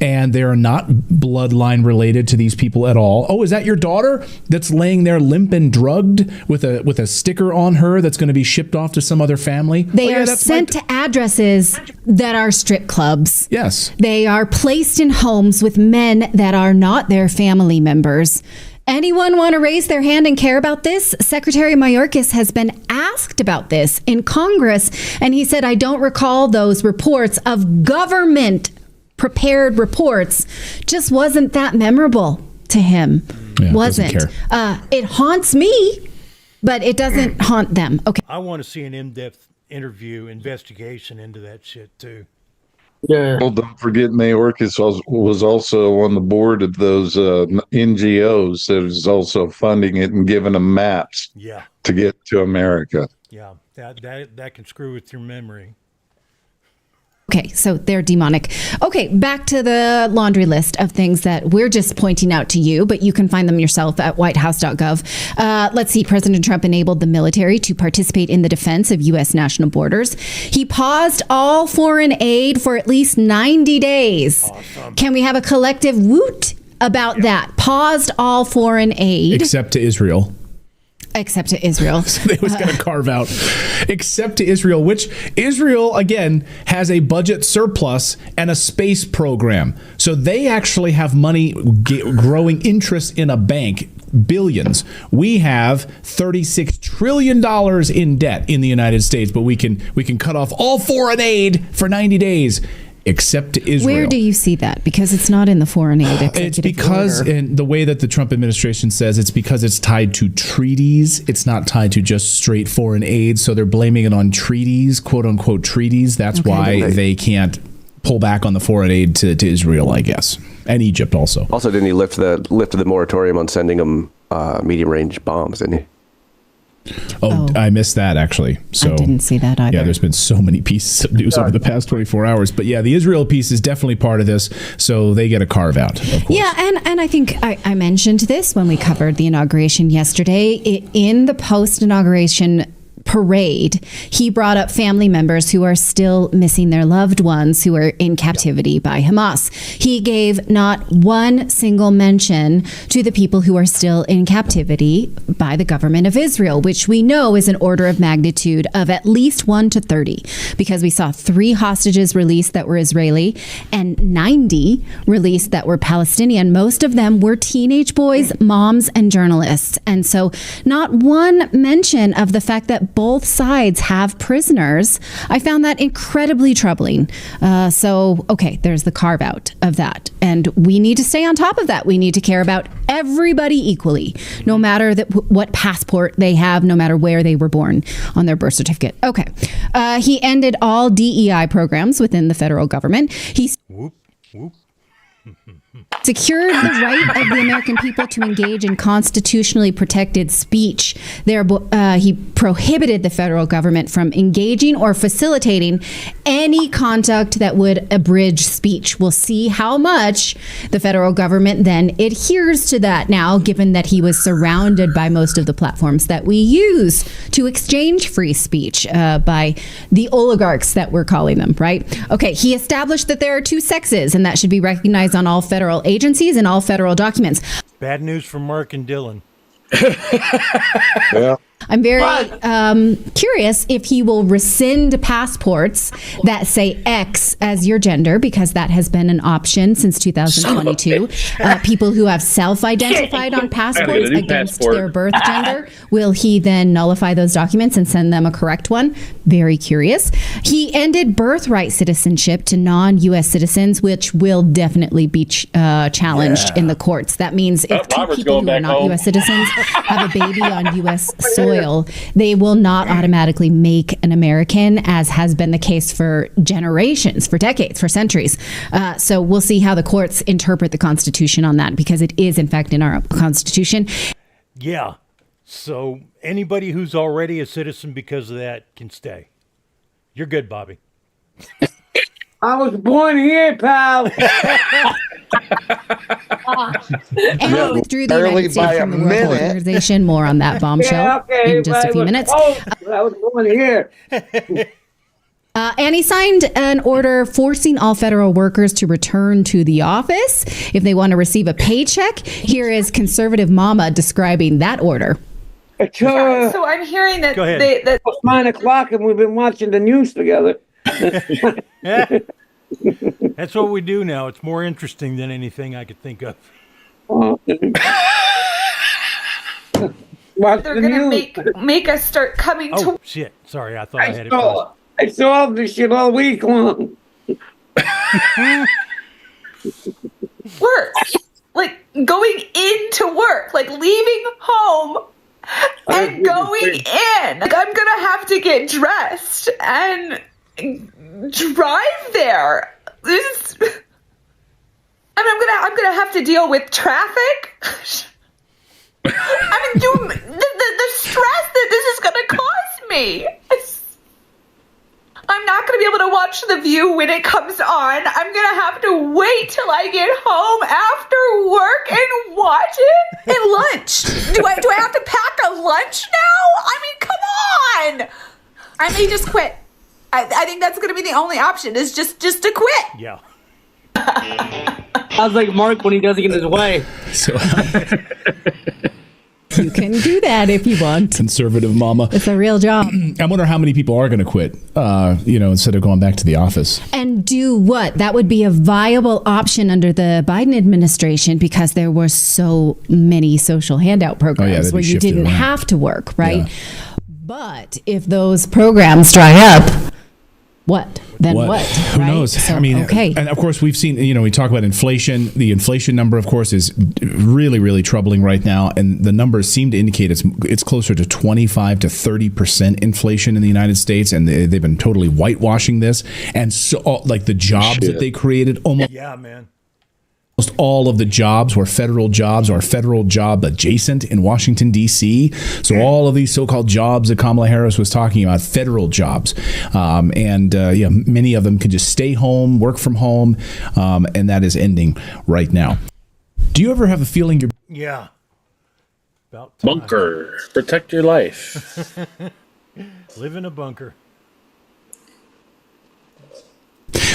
and they're not bloodline related to these people at all. Oh, is that your daughter that's laying there limp and drugged with a sticker on her that's going to be shipped off to some other family? They are sent to addresses that are strip clubs. Yes. They are placed in homes with men that are not their family members. Anyone want to raise their hand and care about this? Secretary Mayorkas has been asked about this in Congress, and he said, I don't recall those reports of government prepared reports. Just wasn't that memorable to him. Yeah, wasn't. It haunts me, but it doesn't haunt them. Okay. I want to see an in-depth investigation into that shit too. Yeah. Well, don't forget Mayorkas was also on the board of those NGOs that is also funding it and giving them maps to get to America. Yeah, that can screw with your memory. Okay, so they're demonic. Okay, back to the laundry list of things that we're just pointing out to you, but you can find them yourself at whitehouse.gov. Let's see. President Trump enabled the military to participate in the defense of U.S. national borders. He paused all foreign aid for at least 90 days. Awesome. Can we have a collective woot about that? Paused all foreign aid. Except to Israel. Except to Israel. So they was going to carve out except to Israel, which Israel, again, has a budget surplus and a space program. So they actually have money growing interest in a bank, billions. We have $36 trillion in debt in the United States, but we can cut off all foreign aid for 90 days. Except to Israel. Where do you see that? Because it's not in the foreign aid executive It's because, order. in the way that the Trump administration says, it's because it's tied to treaties. It's not tied to just straight foreign aid. So they're blaming it on treaties, quote unquote treaties. That's why they can't pull back on the foreign aid to Israel, I guess, and Egypt also. Also, didn't he lift the moratorium on sending them medium range bombs? Didn't he? Oh, I missed that actually. So I didn't see that either. Yeah, there's been so many pieces of news over the past 24 hours. But yeah, the Israel piece is definitely part of this. So they get a carve out, of course. Yeah, and I think I mentioned this when we covered the inauguration yesterday. In the post-inauguration parade, he brought up family members who are still missing their loved ones who are in captivity by Hamas. He gave not one single mention to the people who are still in captivity by the government of Israel, which we know is an order of magnitude of at least 1 to 30, because we saw 3 hostages released that were Israeli and 90 released that were Palestinian. Most of them were teenage boys, moms, and journalists. And so not one mention of the fact that both sides have prisoners. I found that incredibly troubling. Okay, there's the carve out of that. And we need to stay on top of that. We need to care about everybody equally, no matter what passport they have, no matter where they were born on their birth certificate. Okay. He ended all DEI programs within the federal government. He secured the right of the American people to engage in constitutionally protected speech. He prohibited the federal government from engaging or facilitating any conduct that would abridge speech. We'll see how much the federal government then adheres to that now, given that he was surrounded by most of the platforms that we use to exchange free speech by the oligarchs that we're calling them, right? Okay, he established that there are 2 sexes, and that should be recognized on all federal agencies and all federal documents. Bad news for Mark and Dylan. Yeah. I'm very curious if he will rescind passports that say X as your gender, because that has been an option since 2022. People who have self-identified on passports against their birth gender, will he then nullify those documents and send them a correct one? Very curious. He ended birthright citizenship to non-U.S. citizens, which will definitely be challenged in the courts. That means if 2 people who are not U.S. citizens have a baby on U.S. soil, they will not automatically make an American, as has been the case for generations, for decades, for centuries. So we'll see how the courts interpret the Constitution on that, because it is, in fact, in our Constitution. Yeah. So anybody who's already a citizen because of that can stay. You're good, Bobby. I was born here, pal. And withdrew the Barely United by States a from the World Health minute. Organization. More on that bombshell in just a few minutes. I was going here. And he signed an order forcing all federal workers to return to the office if they want to receive a paycheck. Here is conservative mama describing that order. So I'm hearing that it's 9 o'clock and we've been watching the news together. That's what we do now. It's more interesting than anything I could think of. they're going to make us start coming Oh, to shit. Sorry, I thought I had it closed. I saw this shit all week long. work. Like going into work, like leaving home and going in. Like I'm going to have to get dressed and drive there. This is, I'm gonna have to deal with traffic. I mean, the stress that this is gonna cause me. I'm not gonna be able to watch The View when it comes on. I'm gonna have to wait till I get home after work and watch it. And lunch. Do I have to pack a lunch now? I mean, come on. I may just quit. I think that's gonna be the only option. Is just to quit. Yeah. Sounds like Mark when he doesn't get his way. So You can do that if you want. Conservative mama. It's a real job. I wonder how many people are going to quit, instead of going back to the office. And do what? That would be a viable option under the Biden administration because there were so many social handout programs where you didn't have to work, right? Yeah. But if those programs dry up, what? Then what? Who knows? So, I mean, okay. And of course, we've seen, we talk about inflation. The inflation number, of course, is really, really troubling right now. And the numbers seem to indicate it's closer to 25 to 30% inflation in the United States. And they've been totally whitewashing this. And so, like the jobs that they created, almost. Yeah, man. Almost all of the jobs were federal jobs or federal job adjacent in Washington, D.C. So all of these so-called jobs that Kamala Harris was talking about, federal jobs. Many of them could just stay home, work from home, and that is ending right now. Do you ever have a feeling you're... Yeah. About time. Bunker. Protect your life. Live in a bunker.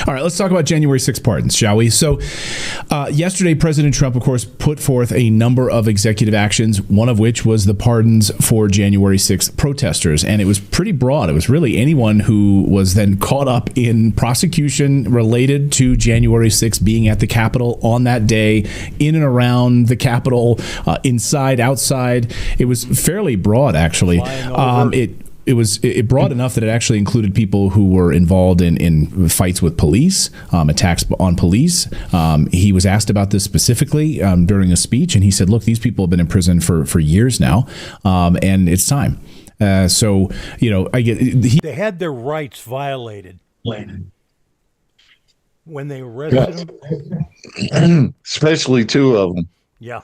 All right, let's talk about January 6th pardons, shall we? So yesterday, President Trump, of course, put forth a number of executive actions, one of which was the pardons for January 6th protesters. And it was pretty broad. It was really anyone who was then caught up in prosecution related to January 6th being at the Capitol on that day, in and around the Capitol, inside, outside. It was fairly broad, actually. It was broad enough that it actually included people who were involved in fights with police, attacks on police. He was asked about this specifically during a speech, and he said, look, these people have been in prison for years now, and it's time. I get... They had their rights violated when they arrested them. Especially two of them. Yeah.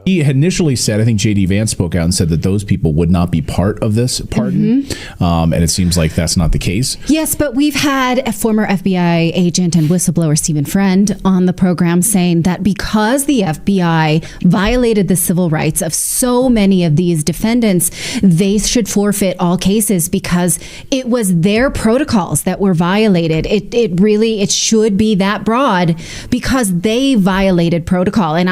He had initially said, I think J.D. Vance spoke out and said that those people would not be part of this pardon. And it seems like that's not the case. Yes, but we've had a former FBI agent and whistleblower, Stephen Friend, on the program saying that because the FBI violated the civil rights of so many of these defendants, they should forfeit all cases because it was their protocols that were violated. It should be that broad because they violated protocol. And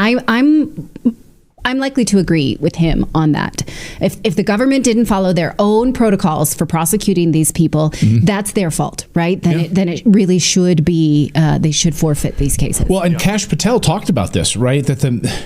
I'm likely to agree with him on that. If the government didn't follow their own protocols for prosecuting these people, that's their fault, right? Then it really should be, they should forfeit these cases. Well, and Kash Patel talked about this, right? That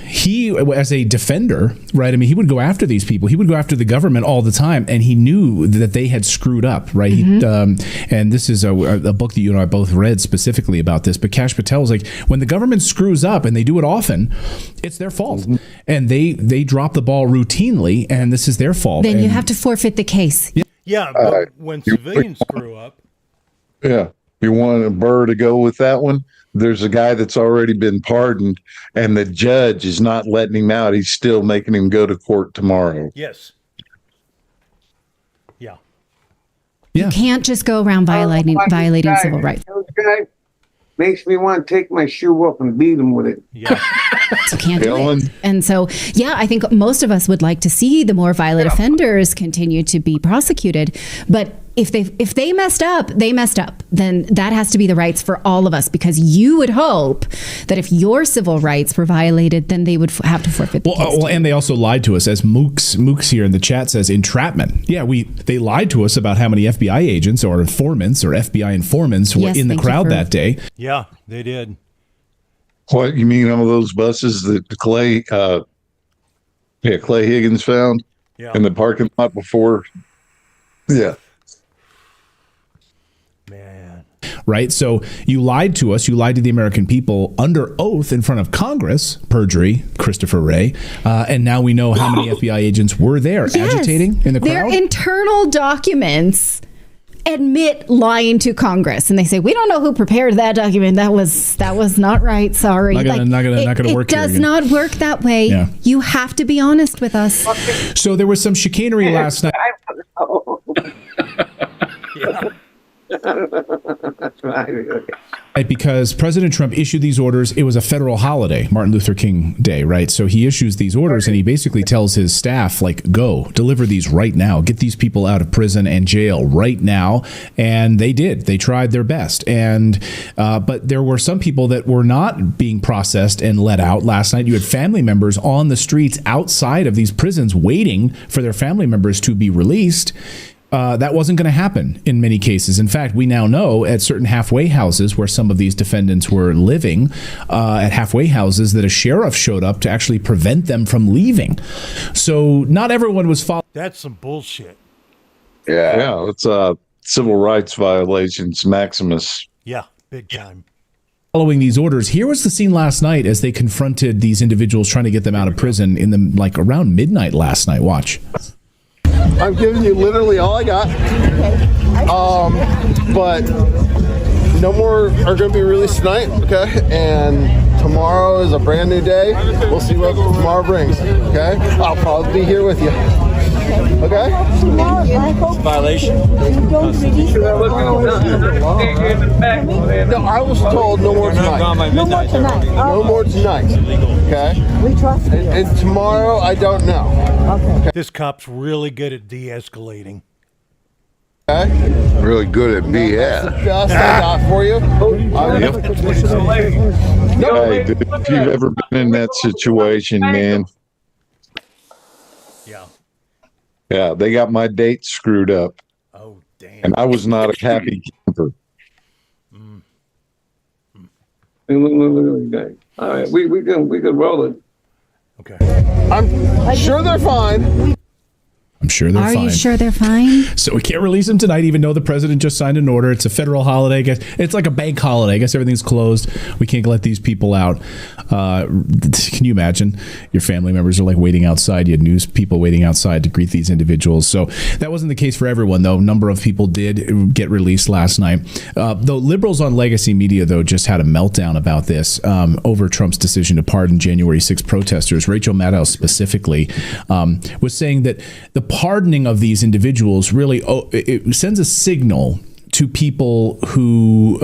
he, as a defender, right? I mean, he would go after these people. He would go after the government all the time, and he knew that they had screwed up, right? And this is a book that you and I both read specifically about this, but Kash Patel is like, when the government screws up, and they do it often, it's their fault. And they drop the ball routinely, and this is their fault. Then you have to forfeit the case. Yeah, but when civilians screw up. Yeah. You want Burr to go with that one? There's a guy that's already been pardoned, and the judge is not letting him out. He's still making him go to court tomorrow. Yes. Yeah. You can't just go around violating civil rights. makes me want to take my shoe off and beat him with it. Yeah. So can't do it. And so, yeah, I think most of us would like to see the more violent offenders continue to be prosecuted. But if they messed up, they messed up. Then that has to be the rights for all of us, because you would hope that if your civil rights were violated, then they would have to forfeit the case. Well, and they also lied to us, as Mooks here in the chat says, entrapment. Yeah, they lied to us about how many FBI agents or informants or FBI informants were in the crowd that day. Yeah, they did. What, you mean all those buses that Clay Higgins found in the parking lot before? Yeah. Right? So you lied to us. You lied to the American people under oath in front of Congress, perjury, Christopher Wray. And now we know how many FBI agents were there agitating in the crowd. Their internal documents admit lying to Congress, and they say, we don't know who prepared that document. That was not right. Sorry. Not gonna work. It does not work that way. Yeah. You have to be honest with us. So there was some chicanery last night. That's right. Because President Trump issued these orders. It was a federal holiday, Martin Luther King Day, right? So he issues these orders and he basically tells his staff, like, go deliver these right now. Get these people out of prison and jail right now. And they did. They tried their best. And but there were some people that were not being processed and let out last night. You had family members on the streets outside of these prisons waiting for their family members to be released. That wasn't going to happen in many cases. In fact, we now know at certain halfway houses where some of these defendants were living, at halfway houses, that a sheriff showed up to actually prevent them from leaving. So not everyone was following. That's some bullshit. Yeah, it's civil rights violations, Maximus. Yeah, big time. Following these orders. Here was the scene last night as they confronted these individuals trying to get them out of prison in the around midnight last night. Watch. I'm giving you literally all I got. But no more are going to be released tonight, okay? And tomorrow is a brand new day. We'll see what tomorrow brings, okay? I'll probably be here with you. Okay? Violation. No, I was told no more tonight. No more tonight. No more tonight. Okay? We trust you. And tomorrow, I don't know. Okay. This cop's really good at de-escalating. Okay? Really good at BS. That's the best I got for you. Hey, dude, if you've ever been in that situation, man. Yeah, they got my dates screwed up. Oh, damn. And I was not a happy camper. All right, we can roll it. Okay. I'm sure they're fine. I'm sure they're fine. Are you sure they're fine? So we can't release them tonight, even though the president just signed an order. It's a federal holiday. I guess it's like a bank holiday. I guess everything's closed. We can't let these people out. Can you imagine? Your family members are like waiting outside. You had news people waiting outside to greet these individuals. So that wasn't the case for everyone, though. A number of people did get released last night. Though liberals on legacy media, though, just had a meltdown about this over Trump's decision to pardon January 6 protesters. Rachel Maddow specifically was saying that the pardoning of these individuals really it sends a signal to people who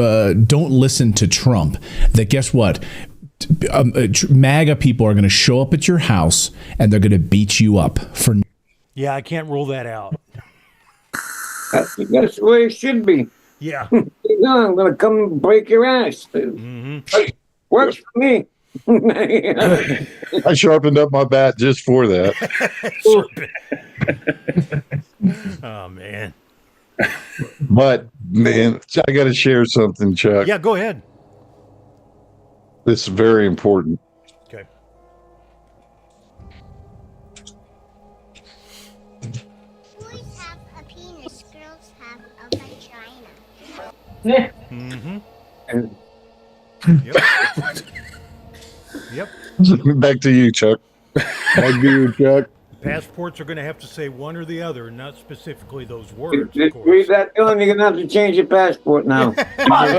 don't listen to Trump that, guess what? MAGA people are going to show up at your house and they're going to beat you up for. Yeah, I can't rule that out. That's the way it should be. Yeah. No, I'm going to come break your ass. Works for me. I sharpened up my bat just for that. Oh, man. But, man, I got to share something, Chuck. Yeah, go ahead. This is very important. Okay. Boys have a penis, girls have a vagina. Yeah. Mm-hmm. Yep. Back to you, Chuck. Back to you, Chuck. Passports are going to have to say one or the other, not specifically those words. Just read that, Dylan. You're going to have to change your passport now. I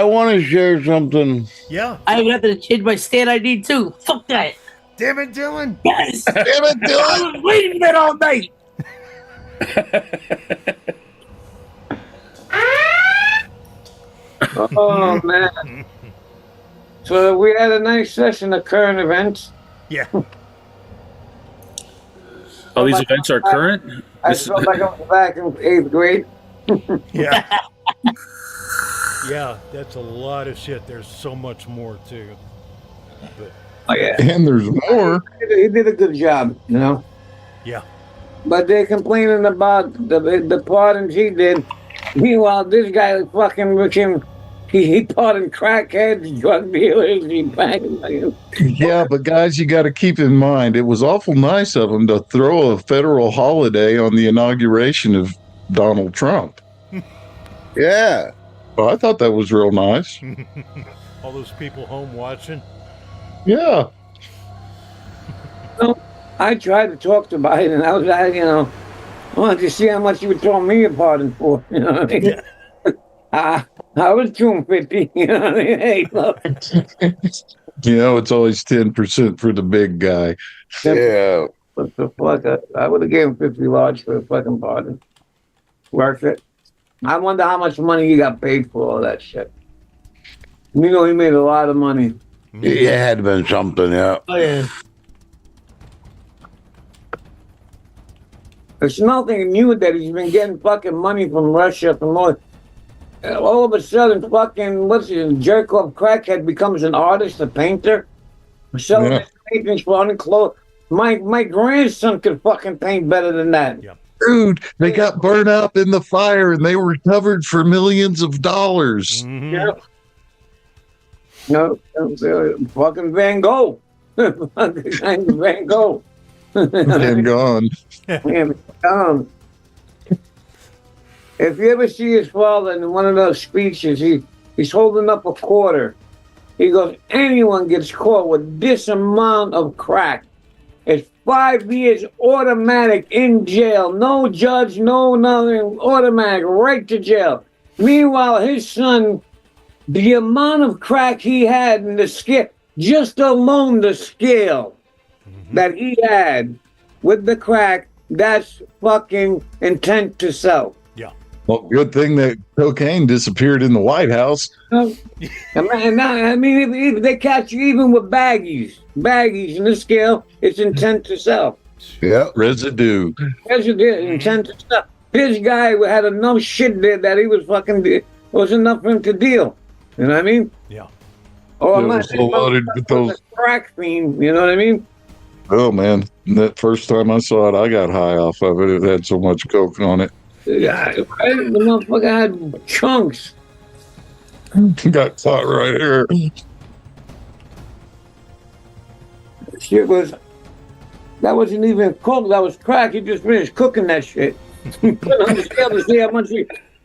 want to share something. Yeah. I even have to change my state ID too. Fuck that. Damn it, Dylan. Yes. Damn it, Dylan. I was waiting for that all night. Oh man. So we had a nice session of current events. Yeah. Oh, these events are current? I felt like I was back in 8th grade. Yeah. Yeah, that's a lot of shit. There's so much more too. But, Oh yeah. And there's more. He did a good job, you know. yeah. But they're complaining about the pardons he did. Meanwhile, this guy fucking became he pardoned crackheads, drug dealers, he banged. Yeah, but guys, you got to keep in mind, it was awful nice of him to throw a federal holiday on the inauguration of Donald Trump. Yeah. Well, I thought that was real nice. All those people home watching. Yeah. No, I tried to talk to Biden. I wanted to see how much he would throw me a pardon for. You know what I mean? Yeah. I was $250. You know what I mean? Hey, look. It's always 10% for the big guy. Yeah. What the fuck? I would have gave him 50 large for a fucking pardon. Worth it. I wonder how much money he got paid for all that shit. He made a lot of money. It had been something, yeah. Oh, yeah. It's nothing new that he's been getting fucking money from Russia, from all of a sudden, fucking, jerk off crackhead becomes an artist, a painter, selling his paintings for unclothed. My grandson could fucking paint better than that. Yeah. Dude, they got burned up in the fire and they were recovered for millions of dollars. Mm-hmm. No, fucking Van Gogh. Van Gogh. And gone. If you ever see his father in one of those speeches, he's holding up a quarter. He goes, anyone gets caught with this amount of crack, it's 5 years automatic in jail. No judge, no nothing, automatic, right to jail. Meanwhile, his son, the amount of crack he had in the scale, just alone the scale that he had with the crack, that's fucking intent to sell. Yeah. Well, good thing that cocaine disappeared in the White House. I mean, if they catch you even with baggies in the scale, it's intent to sell. Yeah, residue. Intent to sell. This guy had enough shit there that he was was enough for him to deal. You know what I mean? Yeah. Or Yeah, unless it was loaded with those crack fiend, you know what I mean? Oh man, that first time I saw it, I got high off of it. It had so much coke on it. Yeah, the motherfucker had chunks. Got caught right here. That wasn't even coke, that was crack. He just finished cooking that shit. He put it on the scale to see how much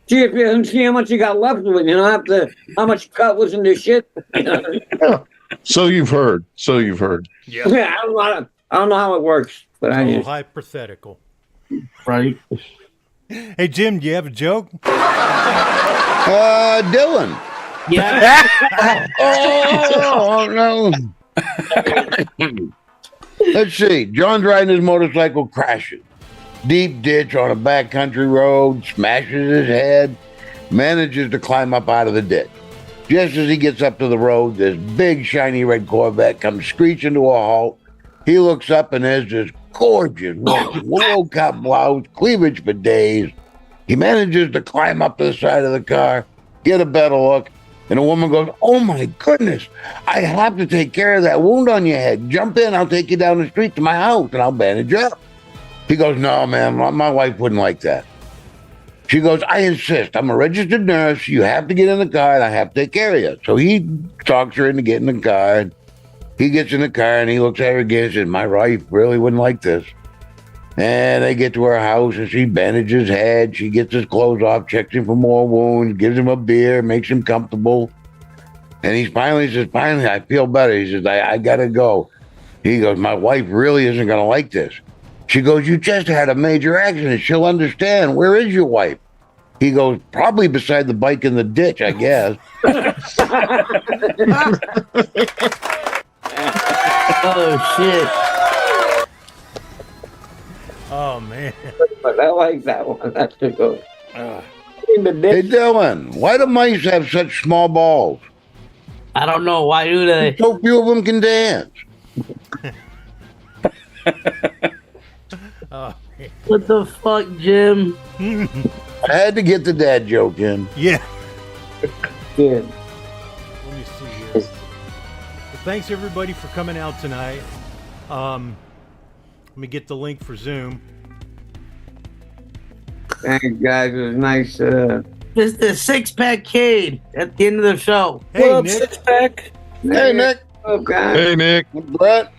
see how much he got left with it, how much cut was in this shit. Yeah. So you've heard. Yeah, I don't know how it works, but I just hypothetical. Right. Hey Jim, do you have a joke? Dylan. Yeah. Oh no. Let's see. John's riding his motorcycle, crashes. Deep ditch on a backcountry road, smashes his head, manages to climb up out of the ditch. Just as he gets up to the road, this big shiny red Corvette comes screeching to a halt. He looks up and there's this gorgeous low-cut blouse, cleavage for days. He manages to climb up to the side of the car, get a better look, and a woman goes, "Oh my goodness, I have to take care of that wound on your head. Jump in, I'll take you down the street to my house and I'll bandage you up." He goes, "No, man, my wife wouldn't like that." She goes, "I insist. I'm a registered nurse. You have to get in the car and I have to take care of you." So he talks her into getting in the car. He gets in the car and he looks at her again and says, "My wife really wouldn't like this." And they get to her house and she bandages his head. She gets his clothes off, checks him for more wounds, gives him a beer, makes him comfortable. And he finally says, "Finally, I feel better." He says, I got to go. He goes, "My wife really isn't going to like this." She goes, "You just had a major accident. She'll understand. Where is your wife?" He goes, "Probably beside the bike in the ditch, I guess." Oh, shit. Oh, man. But I like that one. That's the good. Hey, Dylan, why do mice have such small balls? I don't know. Why do they? So few of them can dance. What the fuck, Jim? I had to get the dad joke in. Yeah. Good. Let me see here. Well, thanks everybody for coming out tonight. Let me get the link for Zoom. Thanks, guys. It was nice. Mr. Six-Pack Cade at the end of the show. Hey, what up, Nick. Six-Pack? Hey, Nick. Oh, God. Hey, Nick. Brett.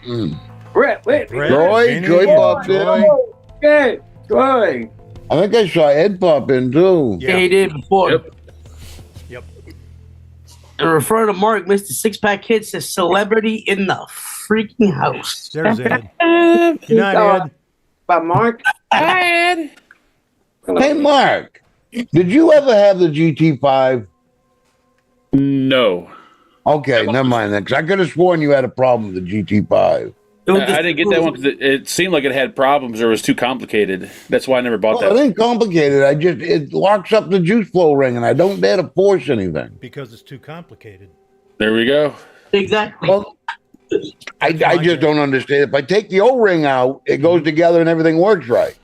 Brett, wait. Troy popped in. Okay, Troy. I think I saw Ed pop in, too. Yeah, he did before. Yep. And referring to Mark, Mr. Six-Pack Kid says celebrity in the freaking house. There's Ed. Good night, Ed. By Mark? Ed. Hey, Mark. Did you ever have the GT5? No. Okay, never mind then, 'cause I could have sworn you had a problem with the GT5. I didn't get that one because it seemed like it had problems or was too complicated. That's why I never bought Well, that. it ain't complicated. It locks up the juice flow ring, and I don't dare to force anything. Because it's too complicated. There we go. Exactly. Well, I just don't understand. If I take the O-ring out, it goes together and everything works right.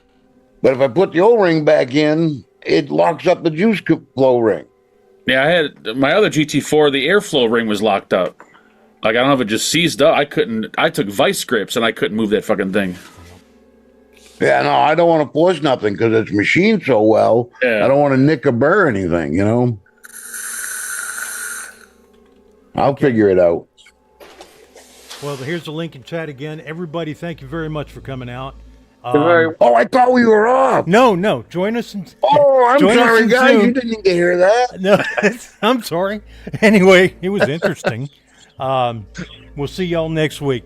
But if I put the O-ring back in, it locks up the juice flow ring. Yeah, I had my other GT4. The airflow ring was locked up. Like, I don't know if it just seized up. I took vice grips and I couldn't move that fucking thing. Yeah, no, I don't want to force nothing because it's machined so well. Yeah. I don't want to nick or burr anything, you know? I'll figure it out. Well, here's the link in chat again. Everybody, thank you very much for coming out. Oh, I thought we were off. No. Join us. I'm sorry, guys. You didn't need to hear that. No, I'm sorry. Anyway, it was interesting. We'll see y'all next week.